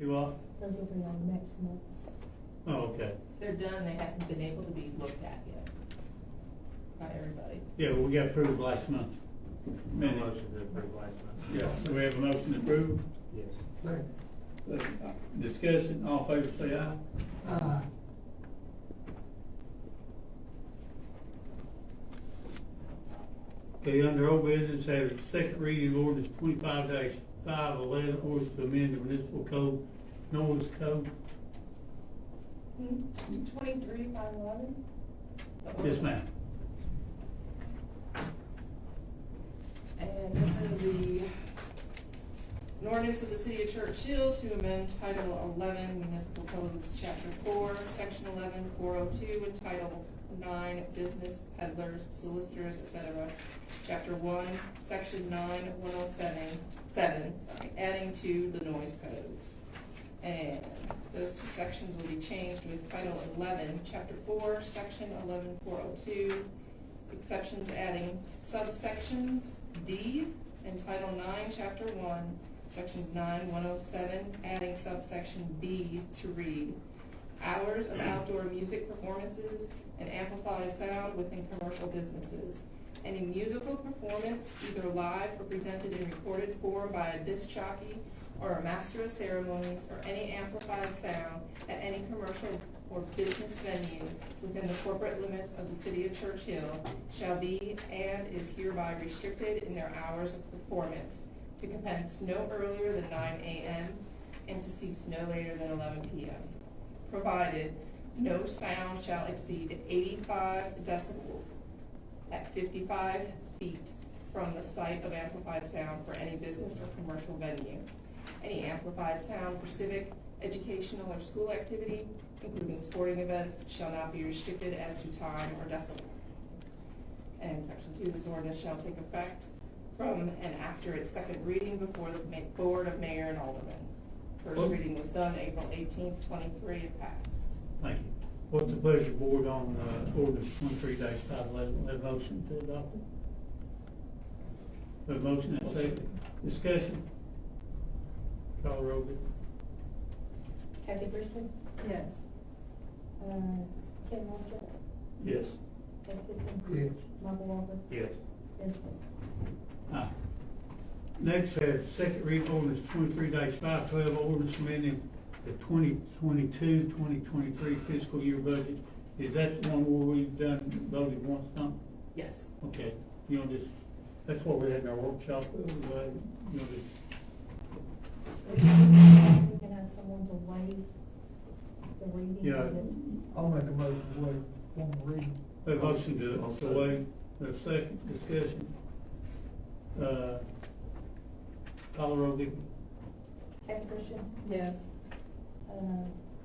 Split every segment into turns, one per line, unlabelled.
You what?
Those will be on next month's.
Oh, okay.
They're done, they haven't been able to be looked at yet by everybody.
Yeah, well, we got approved last month. Minutes.
Motion to approve last month.
Yeah, do we have a motion to approve?
Yes.
Discussion, all in favor say aye.
Aye.
Okay, under old business, have second reading of ordinance 25-511, ordinance to amend the municipal code, noise code.
23/5/11?
Yes, ma'am.
And this is an ordinance of the city of Churchill to amend Title 11 Municipal Codes, Chapter 4, Section 11, 402, and Title 9 Business Peddlers, Solicitors, etc. Chapter 1, Section 9, 107, adding to the noise codes. And those two sections will be changed with Title 11, Chapter 4, Section 11, 402, exceptions adding subsections D, and Title 9, Chapter 1, Sections 9, 107, adding subsection B to read, hours of outdoor music performances and amplified sound within commercial businesses. Any musical performance, either live or presented in recorded form by a disc jockey or a master of ceremonies, or any amplified sound at any commercial or business venue within the corporate limits of the city of Churchill shall be and is hereby restricted in their hours of performance to commence no earlier than 9 a.m. and to cease no later than 11 p.m., provided no sound shall exceed 85 decibels at 55 feet from the site of amplified sound for any business or commercial venue. Any amplified sound for civic, educational, or school activity, including sporting events, shall not be restricted as to time or decibel. And section 2, this ordinance shall take effect from and after its second reading before the Board of Mayor and Aldermen. First reading was done April 18th, 23, it passed.
Thank you. What's the pleasure, board, on ordinance 23-511? Have a motion to adopt it? Have a motion and a second. Discussion. Call the roll, please.
Kathy Christian?
Yes.
Ken Lester?
Yes.
Ted Gibson?
Yes.
Michael Walker?
Yes.
Yes, sir.
Aye. Next, have second reading ordinance 23-512, ordinance amending the 2022-2023 fiscal year budget. Is that the one where we've voted once, Tom?
Yes.
Okay, you know, just, that's what we had in our workshop, you know, just,
We can have someone to waive the reading.
Yeah.
of it.
I'll make a motion to waive one reading.
a motion to waive, a second discussion. Call the roll, please.
Kathy Christian?
Yes.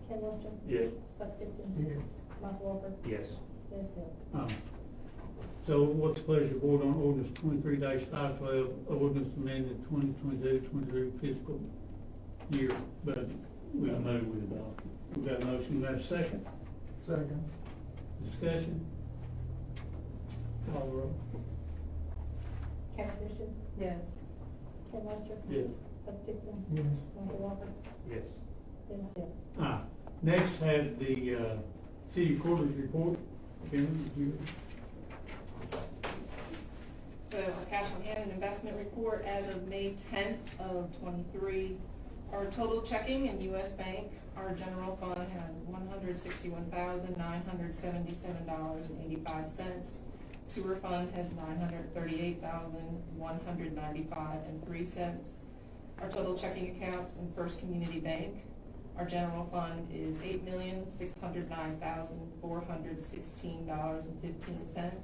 Ken Lester?
Yes.
Ted Gibson?
Yes.
Michael Walker?
Yes.
Yes, sir.
So what's the pleasure, board, on ordinance 23-512, ordinance amended 2022-23 fiscal year budget? We move with adopt. We got a motion, we have a second.
Second.
Discussion. Call the roll.
Kathy Christian?
Yes.
Ken Lester?
Yes.
Ted Gibson?
Yes.
Michael Walker?
Yes.
Yes, sir.
Next, have the city quarters report. Karen, did you?
So our cash on hand and investment report as of May 10th of 23, our total checking in U.S. Bank, our general fund has $161,977.85. Sewer fund has $938,195.03. Our total checking accounts in First Community Bank, our general fund is $8,609,416.15.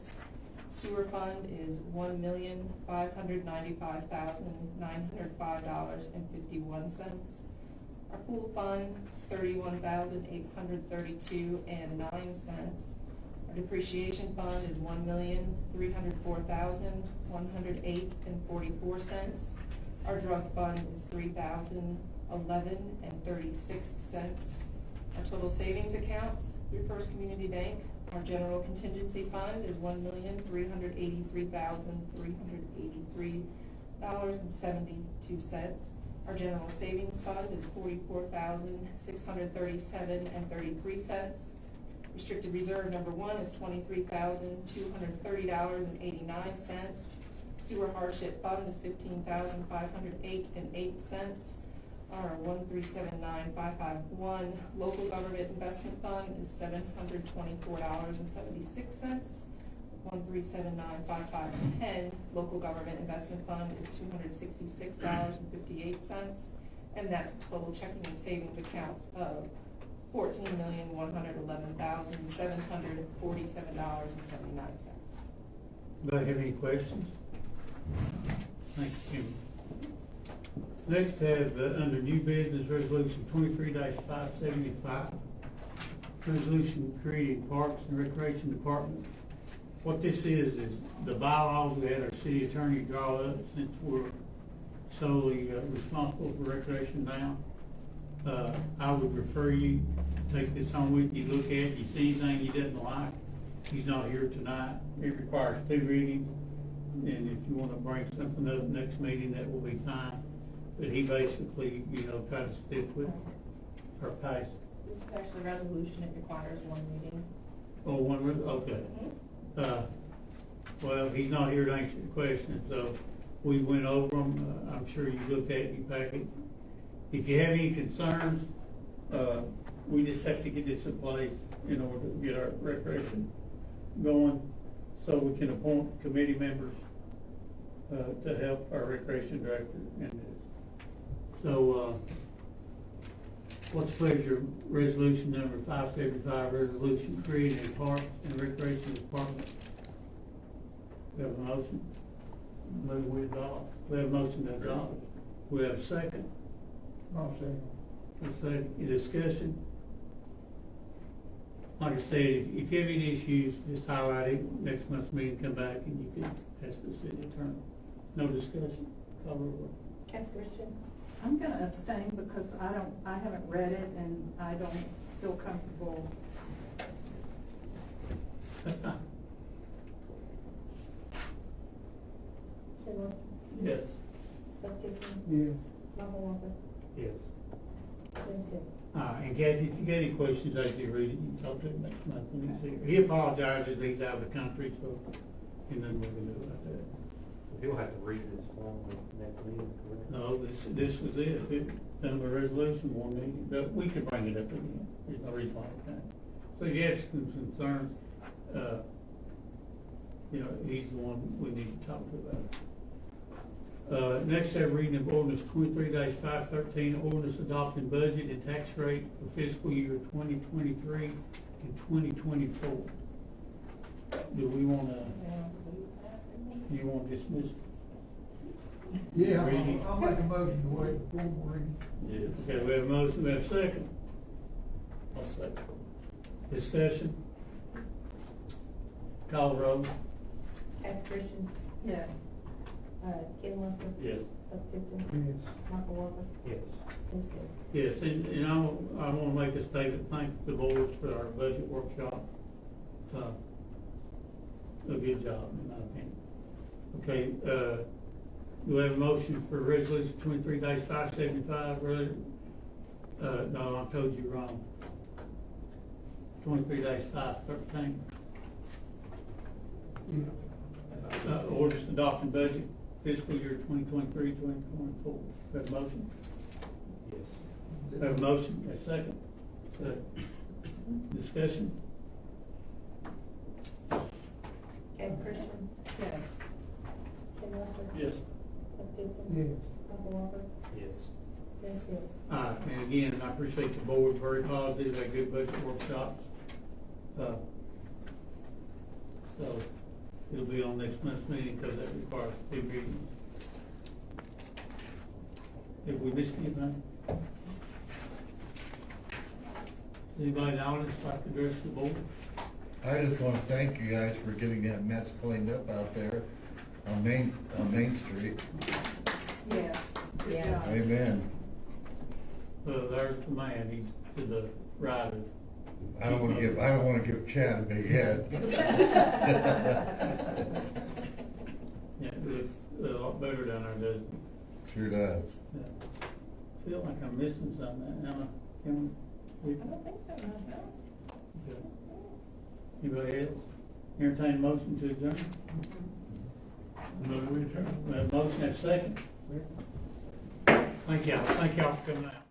Sewer fund is $1,595,905.51. Our pool fund is $31,832.09. Our depreciation fund is $1,304,108.44. Our drug fund is $3,011.36. Our total savings accounts through First Community Bank, our general contingency fund is $1,383,383.72. Our general savings fund is $44,637.33. Restricted reserve number 1 is $23,230.89. Sewer hardship fund is $15,508.08. Our 1379551 local government investment fund is $724.76. 1379510 local government investment fund is $266.58, and that's total checking and savings accounts of $14,111,747.79.
Anybody have any questions? Thank you, Kim. Next, have, under new business, resolution 23-575. Resolution creating Parks and Recreation Department. What this is the bylaws we had our city attorney draw up, since we're solely responsible for recreation now. I would refer you, take this on with you, look at it, you see anything he doesn't like, he's not here tonight. It requires 2 readings, and if you wanna bring something up next meeting, that will be fine. But he basically, try to stick with our pace.
This is actually a resolution, it requires 1 meeting.
Oh, okay. Well, he's not here to answer the question, so we went over them. I'm sure you looked at it, you packed it. If you have any concerns, we just have to get this in place in order to get our recreation going, so we can appoint committee members to help our recreation director in this. So, what's the pleasure? Resolution number 575, resolution creating a Parks and Recreation Department. We have a motion. Move we adopt. We have a motion to adopt. We have a second.
I'll second.
A second. Any discussion? Like I said, if you have any issues, just highlight it. Next month's meeting, come back and you can ask the city attorney. No discussion. Call the roll.
Kathy Christian,
I'm gonna abstain because I haven't read it and I don't feel comfortable.
That's fine.
Ken West,
Yes.
Buck Tipton,
Yes.
Michael Walker,
Yes.
James Still.
And Kathy, if you got any questions as you read it, you can talk to him next month when he's here. He apologizes, he's out of the country, so, and then we can do about that.
He'll have to read this one next meeting, correct?
No, this was it. Done by resolution, 1 meeting, but we could bring it up again. There's no reason why we can't. So if you have some concerns, he's the one we need to talk to about it. Next, I have reading of ordinance 23-513, ordinance adopting budget and tax rate for fiscal year 2023 and 2024. Do we wanna, you want to dismiss?
Yeah,
Reading.
I'll make a motion to waive the formal reading.
Yes. Okay, we have a motion, we have a second. I'll second. Discussion? Call the roll.
Kathy Christian,
Yes.
Ken West,
Yes.
Buck Tipton,
Yes.
Michael Walker,
Yes.
James Still.
Yes, and I want to make a statement, thank the boards for our budget workshop. A good job, in my opinion. Okay, do we have a motion for resolution 23-575? No, I told you wrong. 23-513.
Yeah.
Orders adopting budget fiscal year 2023, 2024. Have a motion?
Yes.
Have a motion, a second. Discussion?
Kathy Christian,
Yes.
Ken West,
Yes.
Buck Tipton,
Yes.
Michael Walker,
Yes.
James Still.
And again, I appreciate the board, very positive, had good budget workshops. So it'll be on next month's meeting because that requires 2 readings. If we missed anything? Anybody in the audience like to address the board?
I just want to thank you guys for getting that mess cleaned up out there on Main Street.
Yes.
Yes.
Amen.
Well, there's the man, he's to the right of.
I don't want to give Chad a big head.
Yeah, it looks a lot better down there, doesn't it?
Sure does.
Yeah. feel like I'm missing something, Emma, can we?
I don't think so, no.
Anybody else? Entertain a motion to adjourn?
Move we adjourn.
We have a motion and a second. Thank y'all for coming out.